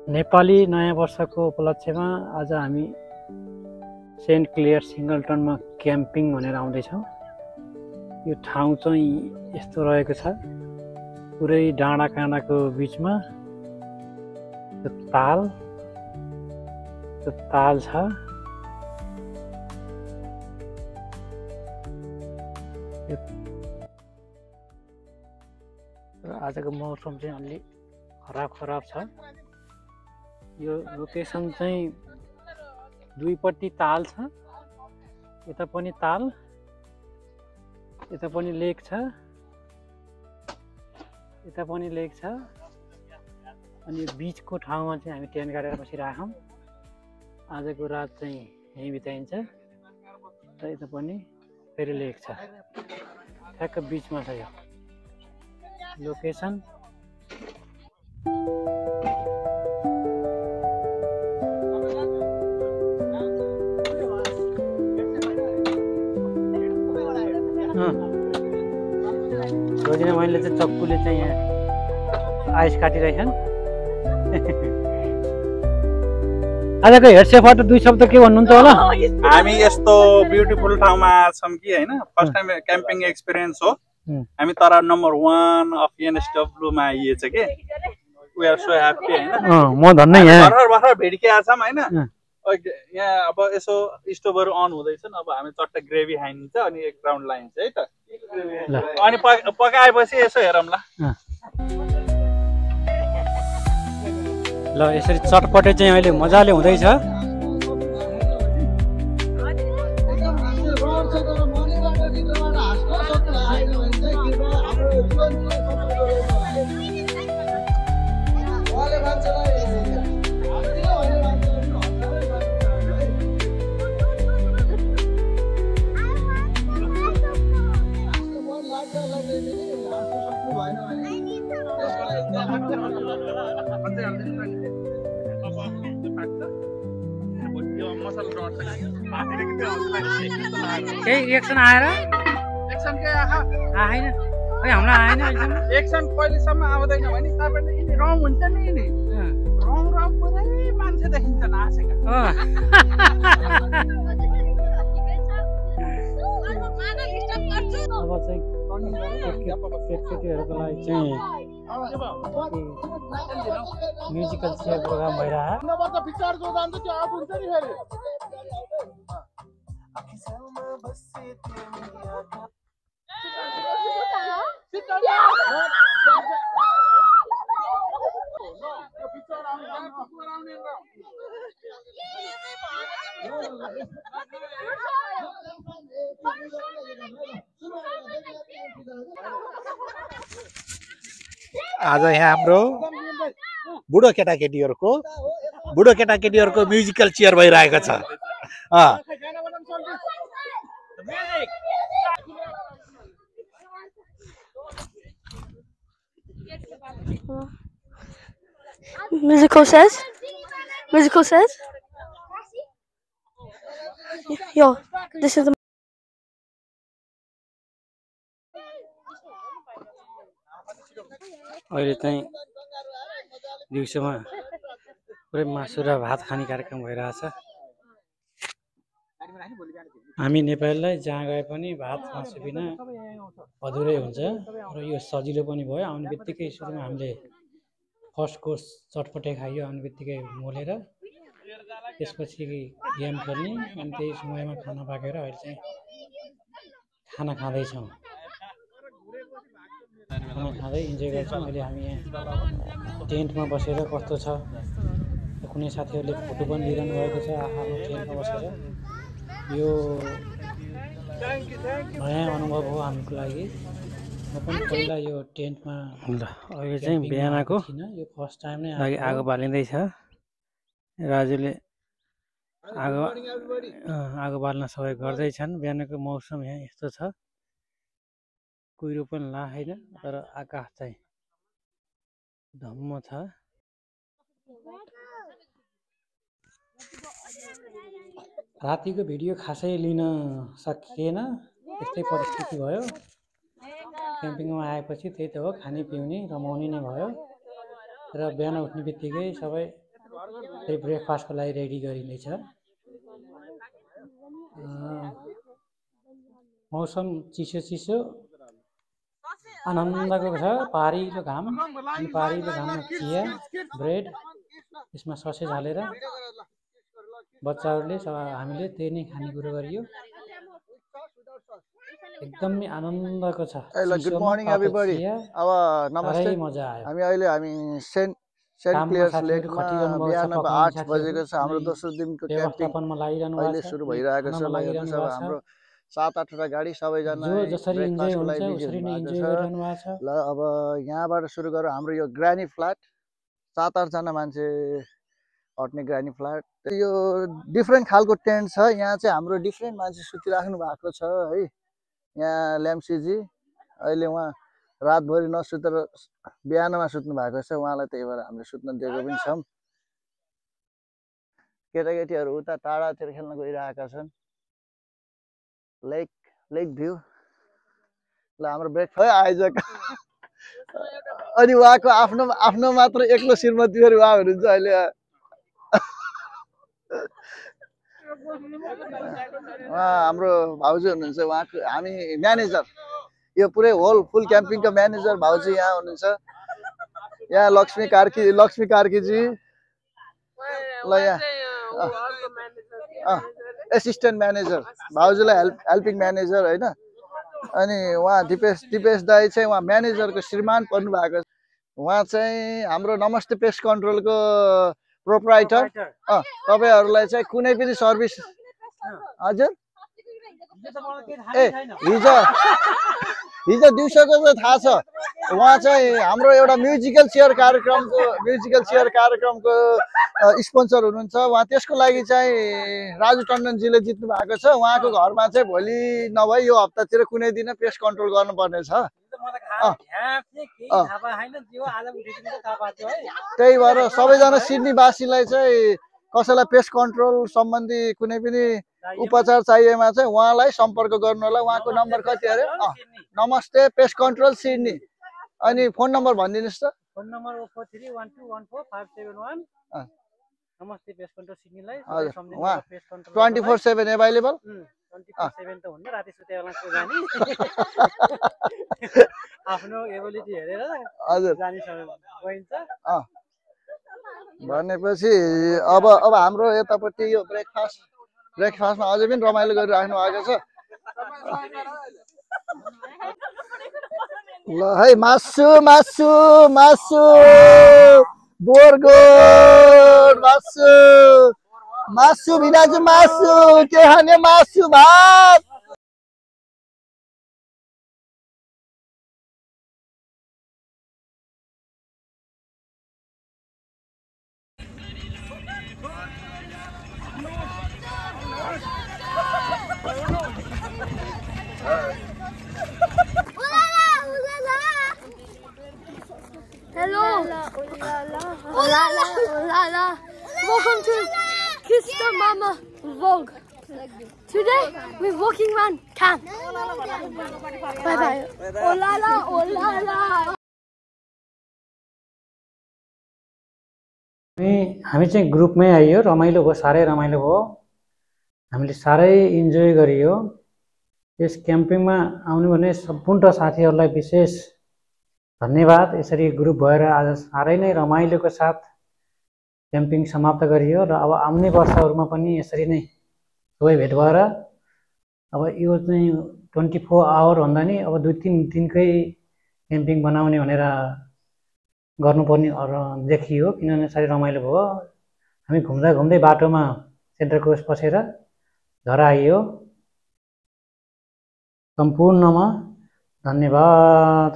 नेपाली नयाँ वर्षको उपलक्ष्यमा आज हामी सेन्ट क्लियर सिङ्गलटनमा क्याम्पिङ भनेर आउँदैछौँ। यो ठाउँ चाहिँ यस्तो रहेको छ, पुरै डाँडा काँडाको बिचमा त्यो ताल छ। र आजको मौसम चाहिँ अलि खराब छ। यो लोकेसन चाहिँ दुईपट्टि ताल छ, यता पनि ताल, यता पनि लेक छ, यता पनि लेक छ। अनि यो बिचको ठाउँमा चाहिँ हामी टेन्ट गाडेर बसिरहेछौँ। आजको रात चाहिँ यहीँ बिताइन्छ। र यता पनि फेरि लेक छ, ठ्याक्क बिचमा छ यो लोकेसन। रोजिना मैले चाहिँ चक्कुले चाहिँ यहाँ आइस काटिरहेछन्। आजको हेडसेफबाट दुई शब्द के भन्नुहुन्छ होला? हामी यस्तो ब्युटिफुल ठाउँमा छौँ कि हैन, फर्स्ट टाइम क्याम्पिङ एक्सपिरियन्स हो। हामी तर नम्बर 1 अफ एनएसडब्ल्यू मा आइएछ के। वी आर सो ह्यापी हैन। म धन्नै यहाँ भर्खर भेटिएका छौँ हैन। यहाँ अब यसो स्टोभहरू अन हुँदैछन्। अब हामी चट्ट ग्रेभी खाइन्छ अनि एक राउन्ड लाइन्छ है त। अनि पकाएपछि यसो हेरौँला। ल यसरी चटपटे चाहिँ अहिले मजाले हुँदैछ। केही रिएक्सन आएर एक्सन के आएन? हामीलाई आएन अहिलेसम्म। एक्सन कहिलेसम्म आउँदैन भने तपाईले यिनी रङ हुन्छ नि, यिनी रङ पुरै मान्छे देखिन्छ नाचेका। अब चाहिँ केटीहरूको लागि चाहिँ म्युजिकल चेयर प्रोग्राम भइरहेको। आज यहाँ हाम्रो बुढो केटाकेटीहरूको म्युजिकल चेयर भइरहेको छ। Musical says yo, this is the अहिले चाहिँ दिउँसोमा पुरै मासु र भात खाने कार्यक्रम भइरहेछ। हामी नेपालीलाई जहाँ गए पनि भात मासु बिना अधुरै हुन्छ र यो सजिलो पनि भयो। आउने बित्तिकै सुरुमा हामीले फर्स्ट कोर्स चटपटे खाइयो, आउने बित्तिकै मोलेर त्यसपछि गेम खेल्ने, अनि त्यही समयमा खाना पाकेर अहिले चाहिँ खाना खाँदैछौँ। खाना खाँदै इन्जोय गर्छौँ। अहिले हामी यहाँ टेन्टमा बसेर कस्तो छ, कुनै साथीहरूले फोटो पनि लिइरहनु भएको छ आफ्नो टेन्टमा बसेर। यो नयाँ अनुभव हो हामीको लागि। म पनि पहिला यो टेन्टमा अहिले चाहिँ बिहानको यो फर्स्ट टाइम नै लागि आगो बालिँदैछ। राजुले आगो बाल्न सबै गर्दैछन्। बिहानको मौसम यहाँ यस्तो छ, कुहिरो पनि लागेन तर आकाश चाहिँ धम्म छ। रातिको भिडियो खासै लिन सकिएन, त्यस्तै परिस्थिति भयो। क्याम्पिङमा आएपछि त्यही त हो, खाने पिउने रमाउने नै भयो। र बिहान उठ्ने बित्तिकै सबै त्यही ब्रेकफास्टको लागि रेडी गरिँदैछ। मौसम चिसो चिसो आनन्दको छ। पारिलो घाम अनि पारिलो घाममा चिया ब्रेड यसमा ससेज हालेर बच्चाहरूले हामीले त्यही नै खानेकुरो गरियो। एकदमै आनन्दको छ। Good morning everybody. अब नमस्ते। मजा आयो। हामी सेन्ट क्लियर्स लेकमा बिहानको 8 बजेको छ। हाम्रो दोस्रो दिनको क्याम्पिङ अहिले सुरु भइरहेको छ। हाम्रो 7-8 वटा गाडी सबैजना ब्रेकफास्टको लागि बिजी हुनुभएको छ। ल अब यहाँबाट सुरु गरौँ। हाम्रो यो ग्रानी फ्ल्याट 7-8 जना मान्छे अट्ने ग्रानी फ्ल्याट। यो डिफ्रेन्ट खालको टेन्ट छ। यहाँ चाहिँ हाम्रो डिफ्रेन्ट मान्छे सुतिराख्नु भएको छ है। यहाँ ल्याम्सीजी अहिले उहाँ रातभरि नसुतेर बिहानमा सुत्नु भएको छ। उहाँलाई त्यही भएर हामीले सुत्न दिएको पनि छौँ। केटाकेटीहरू उता टाढातिर खेल्न गइरहेका छन्। लेक भ्यू। ल हाम्रो ब्रेकफास्ट आयोजक अनि उहाँको आफ्नो मात्र एक्लो श्रीमती फेरि उहाँ हुनुहुन्छ अहिले। उहाँ हाम्रो भाउजू हुनुहुन्छ। उहाँको हामी म्यानेजर, यो पुरै होल फुल क्याम्पिङको म्यानेजर भाउजू यहाँ हुनुहुन्छ। यहाँ लक्ष्मी कार्कीजी ल यहाँ एसिस्टेन्ट म्यानेजर, भाउजूलाई हेल्पिङ म्यानेजर होइन। अनि उहाँ दिपेश दाई चाहिँ उहाँ म्यानेजरको श्रीमान पर्नु भएको छ। उहाँ चाहिँ हाम्रो नमस्ते पेस्ट कन्ट्रोलको प्रोप्राइटर। तपाईँहरूलाई चाहिँ कुनै पनि सर्भिस हजुर हिजो दिउँसोको चाहिँ थाहा छ। उहाँ चाहिँ हाम्रो एउटा म्युजिकल चेयर कार्यक्रमको स्पोन्सर हुनुहुन्छ। उहाँ त्यसको लागि चाहिँ राजु टन्डनजीले जित्नु भएको छ। उहाँको घरमा चाहिँ भोलि नभए यो हप्तातिर कुनै दिन पेस्ट कन्ट्रोल गर्नुपर्ने छ। त्यही भएर सबैजना सिडनीवासीलाई चाहिँ कसैलाई पेस्ट कन्ट्रोल सम्बन्धी कुनै पनि उपचार चाहिएमा चाहिँ उहाँलाई सम्पर्क गर्नु होला। उहाँको नम्बर कति अरे? नमस्ते पेस्ट कन्ट्रोल सिडनी। अनि फोन नम्बर भनिदिनुहोस् त। Phone number 0431214571। नमस्ते पेस्ट कन्ट्रोल सिडनीलाई उहाँ 24/7 एभाइलेबल। 24/7 त हुन्न, राति सुते बेला जानी आफ्नो एबिलिटी हेरेर हजुर जानी गइन्छ। भनेपछि अब हाम्रो यतापट्टि यो ब्रेकफास्टमा अझै पनि रमाइलो गरिराख्नु भएको छ। ल है मासु बोरगोड मासु बिना चाहिँ मासु के खाने? मासु भात। Hello. Olala. Welcome to Kiss the Mama vlog. Today we're walking around camp. Bye bye. Olala. हामी चाहिँ ग्रुपमै आइयो। रमाइलो भयो, साह्रै रमाइलो भयो। हामीले साह्रै इन्जोय गरियो। यस क्याम्पिङमा आउनु भने सम्पूर्ण साथीहरूलाई विशेष धन्यवाद। यसरी ग्रुप भएर आज साह्रै नै रमाइलोको साथ क्याम्पिङ समाप्त गरियो र अब आउने वर्षहरूमा पनि यसरी नै सबै भेट भएर अब यो चाहिँ 24 आवर भन्दा नि अब 2-3 दिनकै क्याम्पिङ बनाउने भनेर गर्नुपर्ने देखियो। किनभने साह्रै रमाइलो भयो। हामी घुम्दै बाटोमा सेन्टर कोस्ट पसेर घर आइयो। सम्पूर्णमा धन्यवाद।